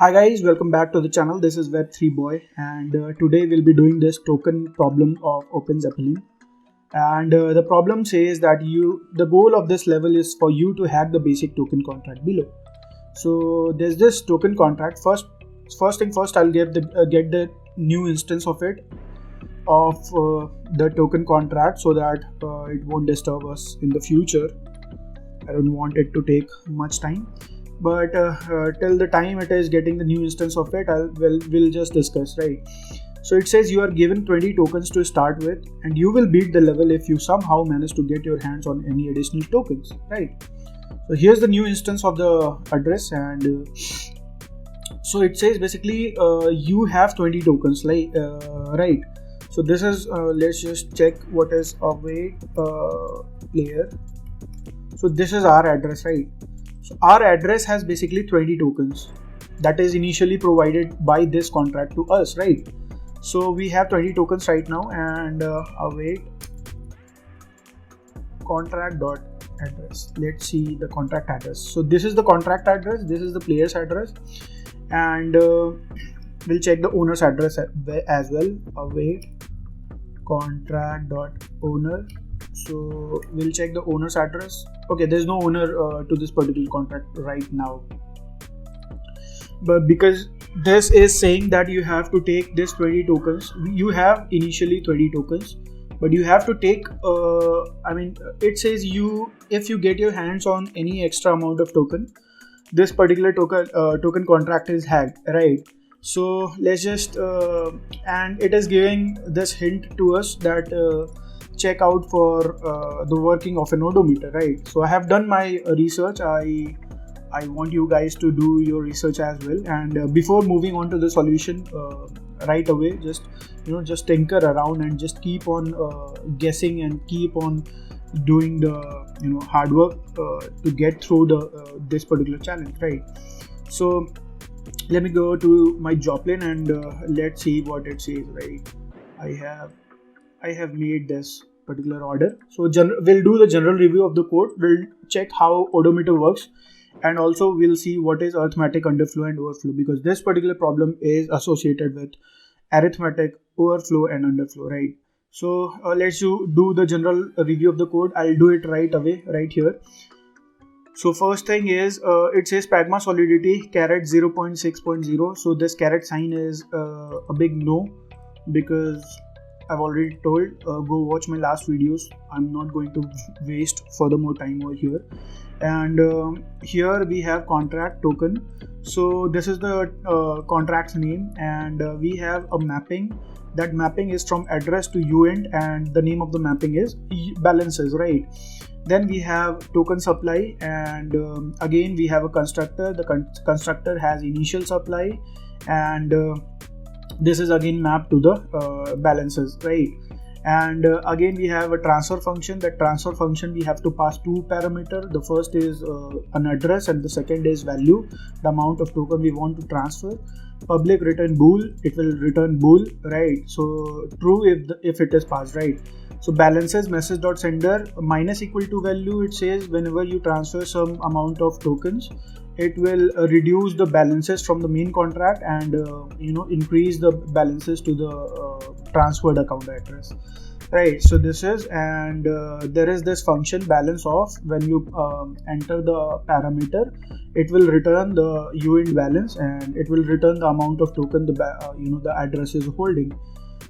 Hi guys, welcome back to the channel. This is Web3 Boy, and today we'll be doing this token problem of Open Zeppelin. And the problem says that the goal of this level is for you to hack the basic token contract below. So there's this token contract. First thing first, I'll get the new instance of it of the token contract so that it won't disturb us in the future. I don't want it to take much time. But till the time it is getting the new instance of it, we'll just discuss, right? So it says you are given 20 tokens to start with, and you will beat the level if you somehow manage to get your hands on any additional tokens, right? So here's the new instance of the address, and so it says basically you have 20 tokens, like right? So this is let's just check what is await player. So this is our address, right? So our address has basically 20 tokens that is initially provided by this contract to us, right? So we have 20 tokens right now, and await contract dot address. Let's see the contract address. So this is the contract address, this is the player's address, and we'll check the owner's address as well. Await contract dot owner. So we'll check the owner's address. Okay, there's no owner to this particular contract right now, but because this is saying that you have to take this 20 tokens, you have initially 20 tokens, but you have to take it says if you get your hands on any extra amount of token, this particular token contract is hacked, right? So let's just and it is giving this hint to us that check out for the working of an odometer, right? So I have done my research. I want you guys to do your research as well, and before moving on to the solution right away, just tinker around and just keep on guessing and keep on doing the hard work to get through this particular challenge, right? So let me go to my Joplin and let's see what it says, right? I have made this particular order. So we'll do the general review of the code. We'll check how odometer works, and also we'll see what is arithmetic, underflow and overflow, because this particular problem is associated with arithmetic, overflow and underflow, right? So let's do the general review of the code. I'll do it right away right here. So first thing is it says pragma solidity caret 0.6.0. so this caret sign is a big no, because I've already told, go watch my last videos. I'm not going to waste further more time over here. And here we have contract token. So this is the contract's name, and we have a mapping. That mapping is from address to uint, and the name of the mapping is balances, right? Then we have token supply, and again we have a constructor. The constructor has initial supply, and this is again mapped to the balances, right? And again we have a transfer function. That transfer function we have to pass two parameters. The first is an address, and the second is value, the amount of token we want to transfer. Public return bool, it will return bool, right? So true if it is passed, right? So balances message dot sender minus equal to value. It says whenever you transfer some amount of tokens, it will reduce the balances from the main contract and increase the balances to the transferred account address, right? So this is, and there is this function balance of, when you enter the parameter, it will return the uint balance, and it will return the amount of token the address is holding.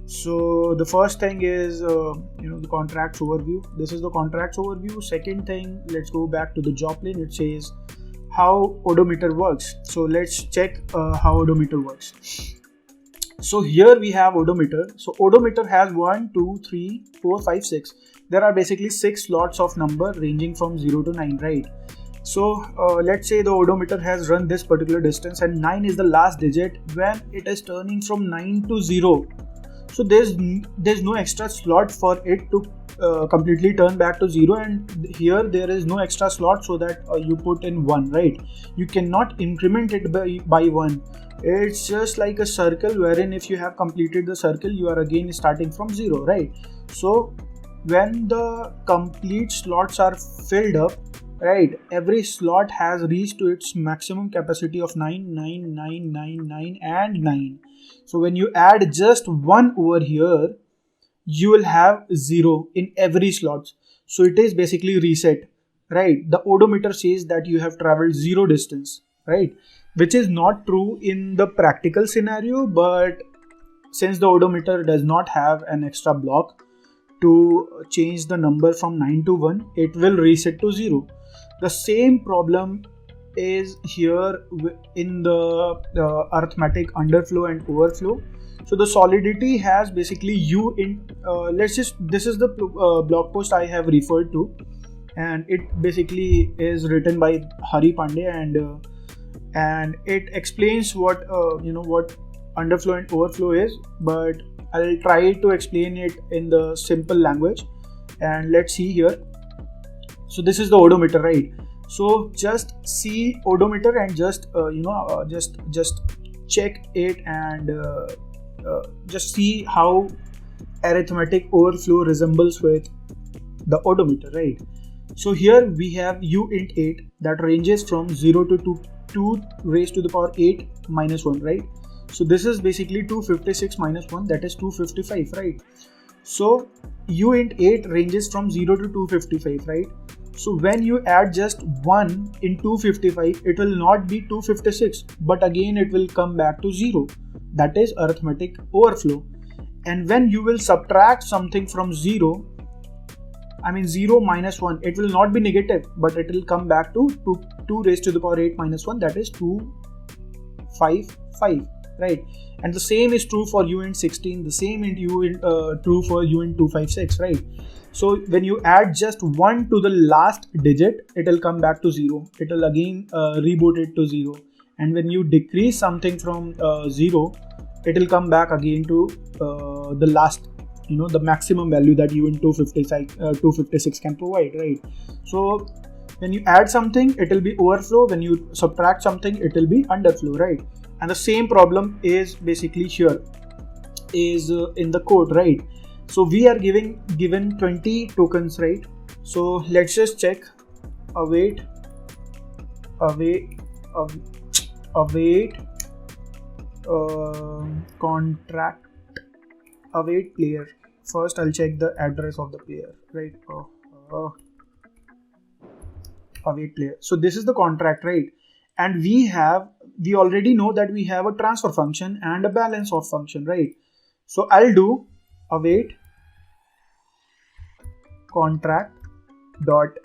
So the first thing is the contracts overview. This is the contracts overview. Second thing, let's go back to the Joplin. It says how odometer works. So let's check how odometer works. So here we have odometer. So odometer has 1, 2, 3, 4, 5, 6. There are basically 6 slots of number ranging from 0 to 9, right? So let's say the odometer has run this particular distance, and 9 is the last digit when it is turning from 9 to 0. So there's no extra slot for it to completely turn back to 0, and here there is no extra slot so that you put in 1, right? You cannot increment it by 1. It's just like a circle, wherein if you have completed the circle, you are again starting from 0, right? So when the complete slots are filled up, right? Every slot has reached to its maximum capacity of 9, 9, 9, 9, 9 and 9. So when you add just 1 over here, you will have 0 in every slot. So it is basically reset, right? The odometer says that you have traveled 0 distance, right? Which is not true in the practical scenario, but since the odometer does not have an extra block to change the number from 9 to 1, it will reset to 0. The same problem is here in the arithmetic underflow and overflow. So the solidity has basically u in this is the blog post I have referred to, and it basically is written by Hari Pandey, and it explains what what underflow and overflow is, but I'll try to explain it in the simple language. And let's see here. So this is the odometer, right? So just see odometer and just just check it, and just see how arithmetic overflow resembles with the odometer, right? So here we have u int 8 that ranges from 0 to 2 raised to the power 8 minus 1, right? So this is basically 256 minus 1, that is 255, right? So u int 8 ranges from 0 to 255, right? So when you add just 1 in 255, it will not be 256, but again it will come back to 0. That is arithmetic overflow. And when you will subtract something from 0, I mean 0 minus 1, it will not be negative, but it will come back to 2 raised to the power 8 minus 1, that is 255, right? And the same is true for u int 16, the same true for u int 256, right? So when you add just 1 to the last digit, it will come back to 0. It will again reboot it to 0. And when you decrease something from 0, it will come back again to the last, the maximum value that u int 256 can provide, right? So when you add something, it will be overflow. When you subtract something, it will be underflow, right? And the same problem is basically here is in the code, right? So we are given 20 tokens, right? So let's just check await contract await player. First I'll check the address of the player, right? Await player. So this is the contract, right? And we already know that we have a transfer function and a balance of function, right? So I'll do await contract dot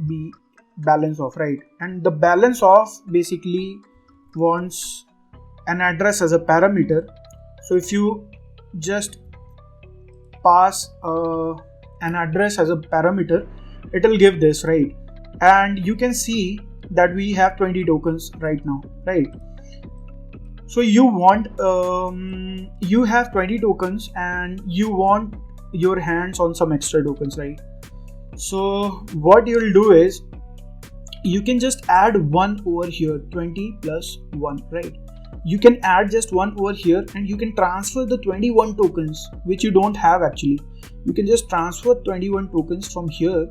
be balance of, right? And the balance of basically wants an address as a parameter. So if you just pass an address as a parameter, it will give this, right? And you can see that we have 20 tokens right now, right? So you want you have 20 tokens and you want your hands on some extra tokens, right? So what you'll do is you can just add 1 over here, 20 plus 1, right? You can add just 1 over here and you can transfer the 21 tokens which you don't have actually. You can just transfer 21 tokens from here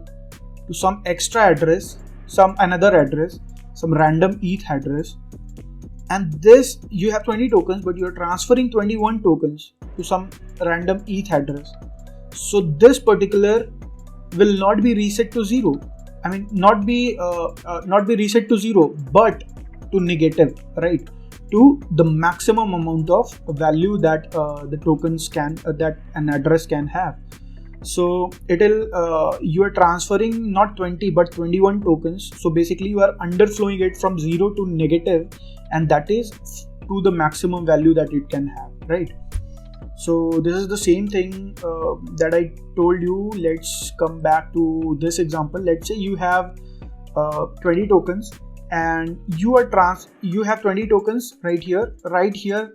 to some extra address, some another address, some random ETH address. And this, you have 20 tokens, but you're transferring 21 tokens to some random ETH address. So this particular will not be reset to 0. I mean, not be reset to 0, but to negative, right? To the maximum amount of value that the tokens can, that an address can have. So it'll you are transferring not 20 but 21 tokens. So basically you are underflowing it from 0 to negative, and that is to the maximum value that it can have, right? So this is the same thing that I told you. Let's come back to this example. Let's say you have 20 tokens and you have 20 tokens right here.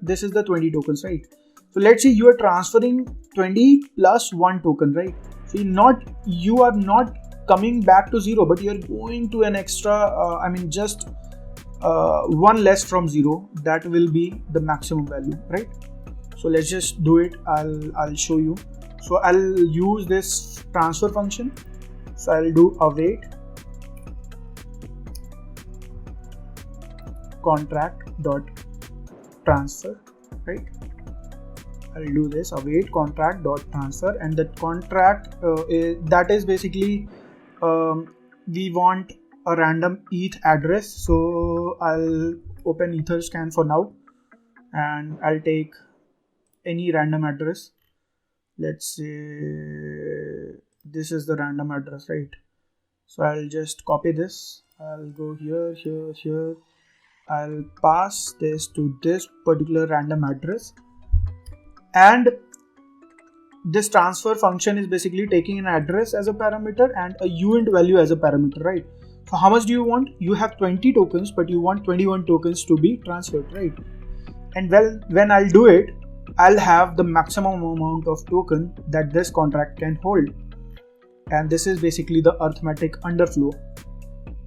This is the 20 tokens, right? So let's say you are transferring 20 plus 1 token, right? So you are not coming back to 0, but you are going to an extra, just 1 less from 0. That will be the maximum value, right? So let's just do it. I'll show you. So I'll use this transfer function. So I'll do await contract dot transfer, right? I'll do this, await contract dot transfer, and the contract that is basically we want a random ETH address. So I'll open Etherscan for now, and I'll take any random address. Let's say this is the random address, right? So I'll just copy this. I'll go here, here, here. I'll pass this to this particular random address, and this transfer function is basically taking an address as a parameter and a uint value as a parameter, right? So how much do you want? You have 20 tokens, but you want 21 tokens to be transferred, right? And well, when I'll do it, I'll have the maximum amount of token that this contract can hold. And this is basically the arithmetic underflow.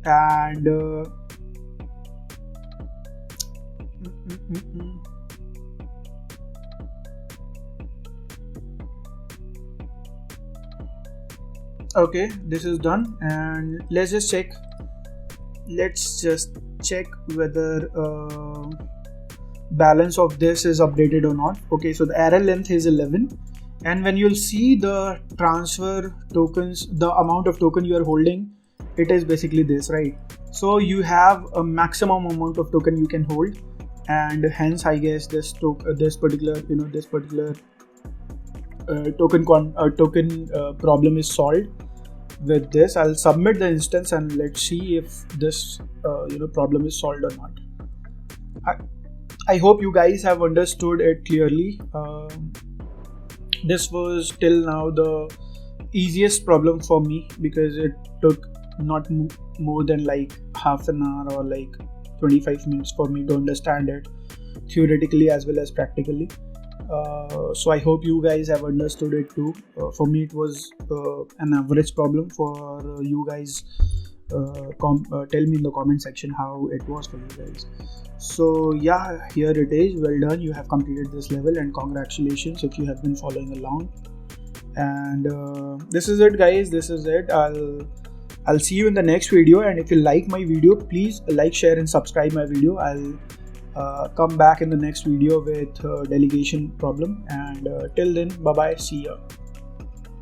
And okay, this is done, and let's just check whether balance of this is updated or not. Okay, so the array length is 11, and when you'll see the transfer tokens, the amount of token you are holding, it is basically this, right? So you have a maximum amount of token you can hold, and hence I guess this particular token problem is solved. With this, I'll submit the instance and let's see if this problem is solved or not. I hope you guys have understood it clearly. This was till now the easiest problem for me because it took not more than like half an hour or like 25 minutes for me to understand it theoretically as well as practically. So I hope you guys have understood it too. For me it was an average problem. For you guys, tell me in the comment section how it was for you guys. So yeah, here it is. Well done, you have completed this level, and congratulations if you have been following along. And this is it guys, this is it. I'll see you in the next video, and if you like my video, please like, share and subscribe my video. I'll come back in the next video with delegation problem, and till then, bye bye, see ya.